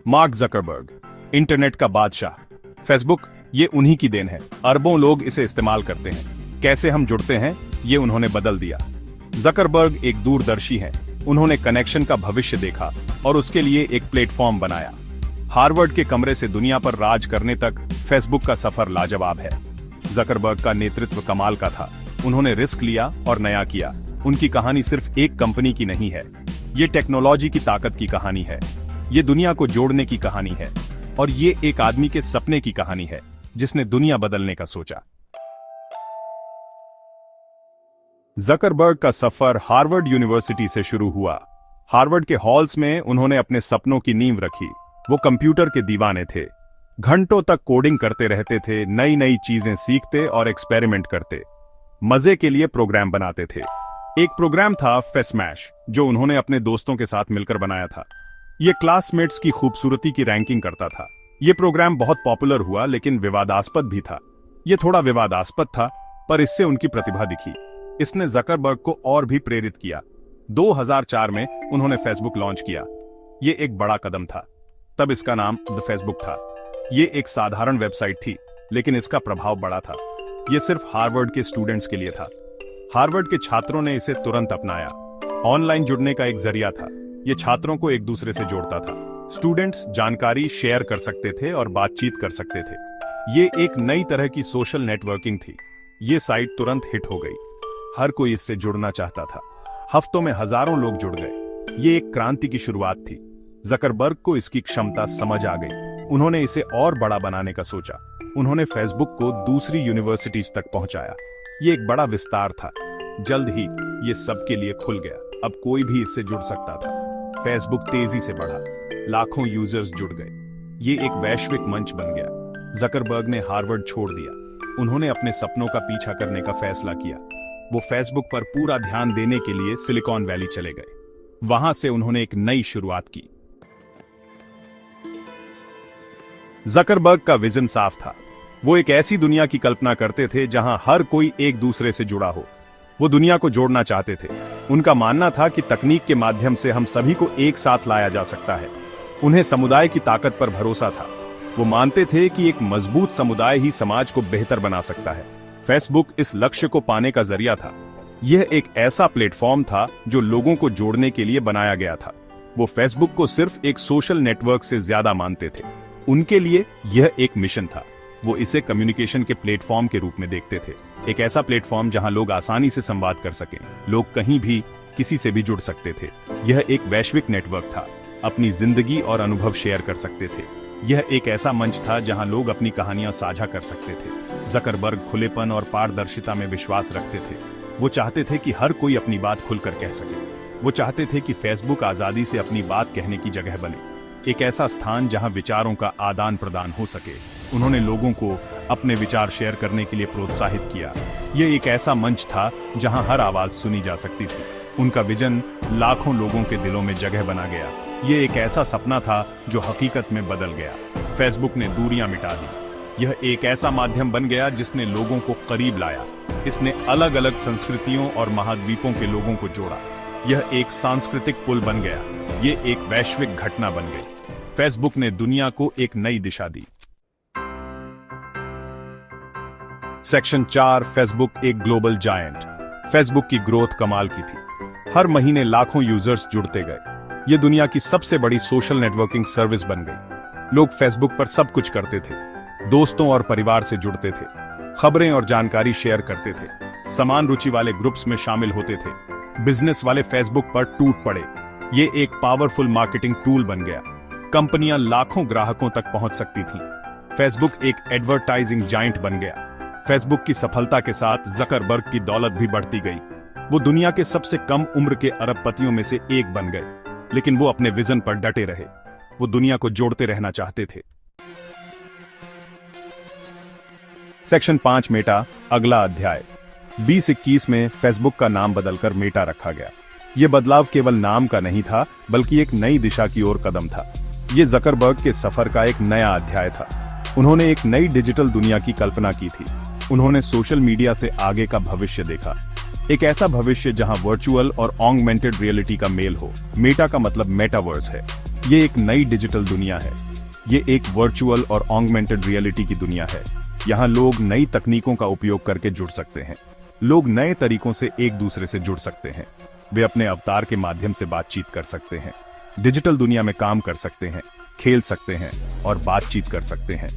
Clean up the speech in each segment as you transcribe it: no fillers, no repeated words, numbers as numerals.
Mark Zuckerberg, internet का बादशाह। Facebook ये उन्हीं की देन है। अरबों लोग इसे इस्तेमाल करते हैं। कैसे हम जुड़ते हैं ये उन्होंने बदल दिया। जकरबर्ग एक दूरदर्शी हैं। उन्होंने कनेक्शन का भविष्य देखा और उसके लिए एक प्लेटफॉर्म बनाया। हार्वर्ड के कमरे से दुनिया पर राज करने तक फेसबुक का सफर लाजवाब है। जकरबर्ग का नेतृत्व कमाल का था। उन्होंने रिस्क लिया और नया किया। उनकी कहानी सिर्फ एक कंपनी की नहीं है, ये टेक्नोलॉजी की ताकत की कहानी है, ये दुनिया को जोड़ने की कहानी है, और ये एक आदमी के सपने की कहानी है जिसने दुनिया बदलने का सोचा। जकरबर्ग का सफर हार्वर्ड यूनिवर्सिटी से शुरू हुआ। हार्वर्ड के हॉल्स में उन्होंने अपने सपनों की नींव रखी। वो कंप्यूटर के दीवाने थे। घंटों तक कोडिंग करते रहते थे, नई नई चीजें सीखते और एक्सपेरिमेंट करते। मजे के लिए प्रोग्राम बनाते थे। एक प्रोग्राम था फेस्मैश, जो उन्होंने अपने दोस्तों के साथ मिलकर बनाया था। ये क्लासमेट्स की खूबसूरती की रैंकिंग करता था। ये प्रोग्राम बहुत पॉपुलर हुआ, लेकिन विवादास्पद भी था। ये थोड़ा विवादास्पद था, पर इससे उनकी प्रतिभा दिखी। इसने जकरबर्ग को और भी प्रेरित किया। 2004 में उन्होंने फेसबुक लॉन्च किया। ये एक बड़ा कदम था। तब इसका नाम द फेसबुक था। ये एक साधारण वेबसाइट थी, लेकिन इसका प्रभाव बड़ा था। ये सिर्फ हार्वर्ड के स्टूडेंट्स के लिए था। हार्वर्ड के छात्रों ने इसे तुरंत अपनाया। ऑनलाइन जुड़ने का एक जरिया था। ये छात्रों को एक दूसरे से जोड़ता था। स्टूडेंट्स जानकारी शेयर कर सकते थे और बातचीत कर सकते थे। ये एक नई तरह की सोशल नेटवर्किंग थी। ये साइट तुरंत हिट हो गई। हर कोई इससे जुड़ना चाहता था। हफ्तों में हजारों लोग जुड़ गए। ये एक क्रांति की शुरुआत थी। जकरबर्ग को इसकी क्षमता समझ आ गई। उन्होंने इसे और बड़ा बनाने का सोचा। उन्होंने फेसबुक को दूसरी यूनिवर्सिटीज तक पहुंचाया। ये एक बड़ा विस्तार था। जल्द ही ये सबके लिए खुल गया। अब कोई भी इससे जुड़ सकता था। फेसबुक तेजी से बढ़ा। लाखों यूजर्स जुड़ गए। ये एक वैश्विक मंच बन गया। जकरबर्ग ने हार्वर्ड छोड़ दिया। उन्होंने अपने सपनों का पीछा करने का फैसला किया। वो फेसबुक पर पूरा ध्यान देने के लिए सिलिकॉन वैली चले गए। वहां से उन्होंने एक नई शुरुआत की। जकरबर्ग का विजन साफ था। वो एक ऐसी दुनिया की कल्पना करते थे जहां हर कोई एक दूसरे से जुड़ा हो। वो दुनिया को जोड़ना चाहते थे। उनका मानना था कि तकनीक के माध्यम से हम सभी को एक साथ लाया जा सकता है। उन्हें समुदाय की ताकत पर भरोसा था। वो मानते थे कि एक मजबूत समुदाय ही समाज को बेहतर बना सकता है। फेसबुक इस लक्ष्य को पाने का जरिया था। यह एक ऐसा प्लेटफॉर्म था जो लोगों को जोड़ने के लिए बनाया गया था। वो फेसबुक को सिर्फ एक सोशल नेटवर्क से ज्यादा मानते थे। उनके लिए यह एक मिशन था। वो इसे कम्युनिकेशन के प्लेटफॉर्म के रूप में देखते थे। एक ऐसा प्लेटफॉर्म जहां लोग आसानी से संवाद कर सकें। लोग कहीं भी किसी से भी जुड़ सकते थे। यह एक वैश्विक नेटवर्क था। अपनी जिंदगी और अनुभव शेयर कर सकते थे। यह एक ऐसा मंच था जहां लोग अपनी कहानियां साझा कर सकते थे। जकरबर्ग खुलेपन और पारदर्शिता में विश्वास रखते थे। वो चाहते थे कि हर कोई अपनी बात खुलकर कह सके। वो चाहते थे कि फेसबुक आजादी से अपनी बात कहने की जगह बने, एक ऐसा स्थान जहां विचारों का आदान प्रदान हो सके। उन्होंने लोगों को अपने विचार शेयर करने के लिए प्रोत्साहित किया। यह एक ऐसा मंच था जहां हर आवाज सुनी जा सकती थी। उनका विजन लाखों लोगों के दिलों में जगह बना गया। यह एक ऐसा सपना था जो हकीकत में बदल गया। फेसबुक ने दूरियां मिटा दी। यह एक ऐसा माध्यम बन गया जिसने लोगों को करीब लाया। इसने अलग अलग संस्कृतियों और महाद्वीपों के लोगों को जोड़ा। यह एक सांस्कृतिक पुल बन गया। यह एक वैश्विक घटना बन गई। फेसबुक ने दुनिया को एक नई दिशा दी। सेक्शन 4, फेसबुक एक ग्लोबल जायंट। फेसबुक की ग्रोथ कमाल की थी। हर महीने लाखों यूजर्स जुड़ते गए। यह दुनिया की सबसे बड़ी सोशल नेटवर्किंग सर्विस बन गई। लोग फेसबुक पर सब कुछ करते थे। दोस्तों और परिवार से जुड़ते थे, खबरें और जानकारी शेयर करते थे, समान रुचि वाले ग्रुप्स में शामिल होते थे। बिजनेस वाले फेसबुक पर टूट पड़े। ये एक पावरफुल मार्केटिंग टूल बन गया। कंपनियां लाखों ग्राहकों तक पहुंच सकती थीं। फेसबुक एक एडवर्टाइजिंग जायंट बन गया। फेसबुक की सफलता के साथ जकरबर्ग की दौलत भी बढ़ती गई। वो दुनिया के सबसे कम उम्र के अरबपतियों में से एक बन गए, लेकिन वो अपने विजन पर डटे रहे। वो दुनिया को जोड़ते रहना चाहते थे। सेक्शन 5, मेटा, अगला अध्याय। 2021 में फेसबुक का नाम बदलकर मेटा रखा गया। यह बदलाव केवल नाम का नहीं था, बल्कि एक नई दिशा की ओर कदम था। यह जकरबर्ग के सफर का एक नया अध्याय था। उन्होंने एक नई डिजिटल दुनिया की कल्पना की थी। उन्होंने सोशल मीडिया से आगे का भविष्य देखा। एक ऐसा भविष्य जहां वर्चुअल और ऑगमेंटेड रियलिटी का मेल हो। मेटा का मतलब मेटावर्स है। ये एक नई डिजिटल दुनिया है। ये एक वर्चुअल और ऑगमेंटेड रियलिटी की दुनिया है। यहाँ लोग नई तकनीकों का उपयोग करके जुड़ सकते हैं। लोग नए तरीकों से एक दूसरे से जुड़ सकते हैं। वे अपने अवतार के माध्यम से बातचीत कर सकते हैं, डिजिटल दुनिया में काम कर सकते हैं, खेल सकते हैं और बातचीत कर सकते हैं।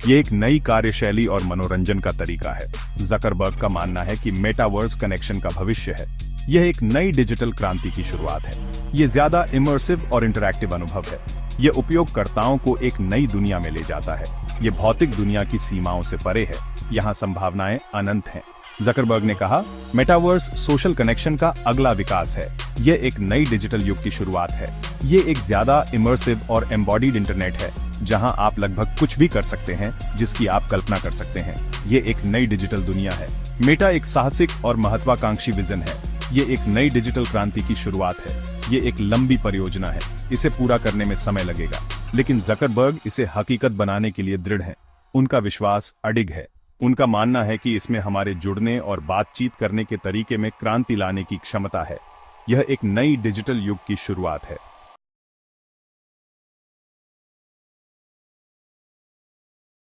ये एक नई कार्यशैली और मनोरंजन का तरीका है। जकरबर्ग का मानना है कि मेटावर्स कनेक्शन का भविष्य है। यह एक नई डिजिटल क्रांति की शुरुआत है। ये ज्यादा इमर्सिव और इंटरैक्टिव अनुभव है। यह उपयोगकर्ताओं को एक नई दुनिया में ले जाता है। ये भौतिक दुनिया की सीमाओं से परे है। यहाँ संभावनाएं अनंत हैं। जकरबर्ग ने कहा, मेटावर्स सोशल कनेक्शन का अगला विकास है। यह एक नई डिजिटल युग की शुरुआत है। ये एक ज्यादा इमर्सिव और एम्बॉडीड इंटरनेट है, जहां आप लगभग कुछ भी कर सकते हैं जिसकी आप कल्पना कर सकते हैं। ये एक नई डिजिटल दुनिया है। मेटा एक साहसिक और महत्वाकांक्षी विजन है। ये एक नई डिजिटल क्रांति की शुरुआत है। ये एक लंबी परियोजना है। इसे पूरा करने में समय लगेगा, लेकिन जकरबर्ग इसे हकीकत बनाने के लिए दृढ़ हैं। उनका विश्वास अडिग है। उनका मानना है कि इसमें हमारे जुड़ने और बातचीत करने के तरीके में क्रांति लाने की क्षमता है। यह एक नई डिजिटल युग की शुरुआत है।